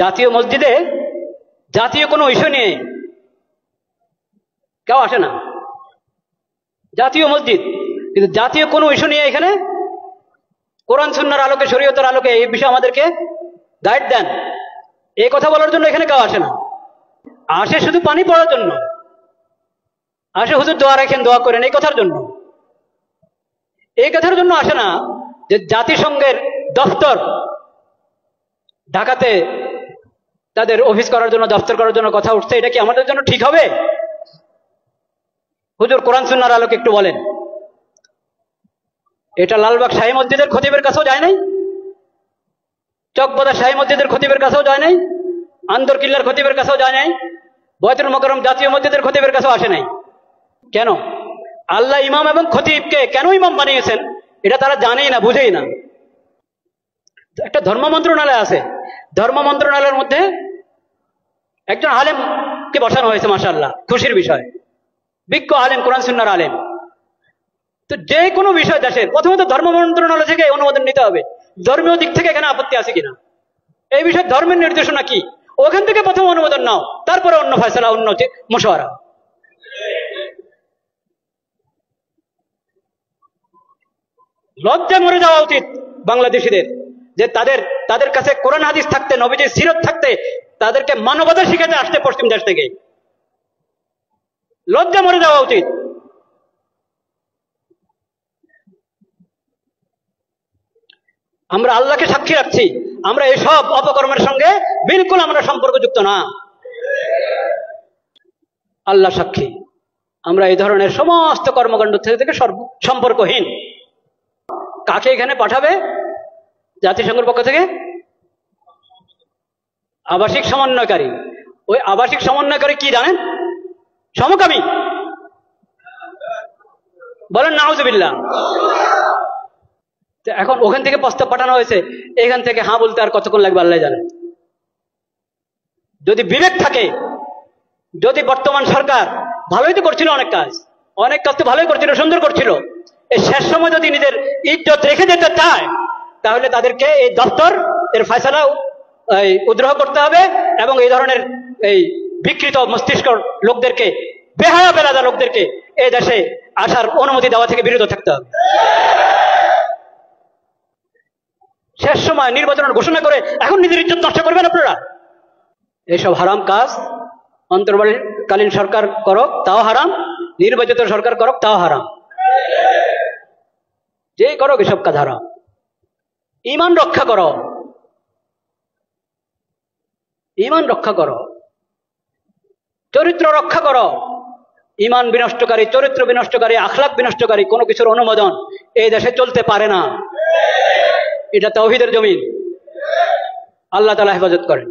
জাতীয় মসজিদে জাতীয় কোনো ইস্যু নিয়ে কেউ আসে না। জাতীয় মসজিদ, কিন্তু জাতীয় কোনো ইস্যু নিয়ে এখানে কোরআন সুন্নাহর আলোকে, শরীয়তের আলোকে এই বিষয়ে আমাদেরকে গাইড দেন, এই কথা বলার জন্য এখানে কেউ আসে না। আসে শুধু পানি পড়ার জন্য, আসে হুজুর দোয়া রাখেন, দোয়া করেন, এই কথার জন্য। এই কথার জন্য আসে না যে জাতিসংঘের দফতর ঢাকাতে তাদের অফিস করার জন্য, দফতর করার জন্য কথা উঠছে, এটা কি আমাদের জন্য ঠিক হবে? হুজুর কোরআন সুন্নাহর আলোকে একটু বলেন। এটা লালবাগ শাহী মসজিদের খতিবের কাছেও যায় নাই, চকবাজার শাহী মসজিদের খতিবের কাছেও যায় নাই, আন্দরকিল্লার খতিবের কাছেও যায় নাই, বয়তুল মোকাররম জাতীয় মসজিদের খতিবের কাছেও আসে নাই। কেন? আল্লাহ ইমাম এবং খতিবকে কেন ইমাম বানিয়েছেন এটা তারা জানেই না, বুঝেই না। একটা ধর্ম মন্ত্রণালয় আছে, ধর্ম মন্ত্রণালয়ের মধ্যে একজন আলেমকে বসানো হয়েছে, মাশাআল্লাহ, খুশির বিষয়, বিজ্ঞ আলেম, কোরআন সুন্নাহর আলেম। তো যে কোনো বিষয় দেশের প্রথমত ধর্ম মন্ত্রণালয় থেকে অনুমোদন নিতে হবে, ধর্মীয় দিক থেকে এখানে আপত্তি আছে কিনা, এই বিষয়ে ধর্মের নির্দেশনা কি, ওখান থেকে প্রথম অনুমোদন নাও, তারপরে অন্য ফয়সালা, অন্য মশওয়ারা। লজ্জা মরে যাওয়া উচিত বাংলাদেশিদের, যে তাদের কাছে কোরআন হাদিস থাকতে, নবীজির সিরত থাকতে, তাদেরকে মানবতা শিখাতে আসতে পশ্চিম দেশ থেকে। লজ্জা মরে যাওয়া উচিত। আমরা আল্লাহকে সাক্ষী রাখছি, আমরা এসব অপকর্মের সঙ্গে বিলকুল আমরা সম্পর্কযুক্ত না। আল্লাহ সাক্ষী, আমরা এই ধরনের সমস্ত কর্মকাণ্ড থেকে সম্পর্কহীন। কাকে এখানে পাঠাবে জাতিসংঘের পক্ষ থেকে? আবাসিক সমন্বয়কারী। ওই আবাসিক সমন্বয়কারী কি জানেন? সমকামী। বলেন নাউজুবিল্লাহ। এখন ওখান থেকে প্রস্তাব পাঠানো হয়েছে, এখান থেকে হ্যাঁ বলতে আর কতক্ষণ লাগবে আল্লাহ জানেন। যদি বিবেক থাকে, যদি বর্তমান সরকার ভালোই তো করছিল, অনেক কাজ তো ভালোই করছিল, সুন্দর করছিল, এই শেষ সময় যদি নিজের ইজ্জত রেখে যেতে চায়, তাহলে তাদেরকে এই দপ্তর এর ফয়সালা উদ্রহ করতে হবে এবং এই ধরনের এই বিকৃত মস্তিষ্ক লোকদেরকে, বেহায়া বেলাদা লোকদেরকে এই দেশে আসার অনুমতি দেওয়া থেকে বিরত থাকতে হবে। শেষ সময় নির্বাচনের ঘোষণা করে এখন নিজের ইজ্জত নষ্ট করবেন আপনারা? এইসব হারাম কাজ অন্তর্বর্তীকালীন সরকার করক তাও হারাম, নির্বাচিত সরকার করক তাও হারাম, যেই করক এসব কাজ হারাম। ঈমান রক্ষা করো, ঈমান রক্ষা করো, চরিত্র রক্ষা করো। ঈমান বিনষ্টকারী, চরিত্র বিনষ্টকারী, আখলাক বিনষ্টকারী কোনো কিছুর অনুমোদন এই দেশে চলতে পারে না। এটা তাওহীদের জমিন। আল্লাহ তাআলা হেফাজত করেন।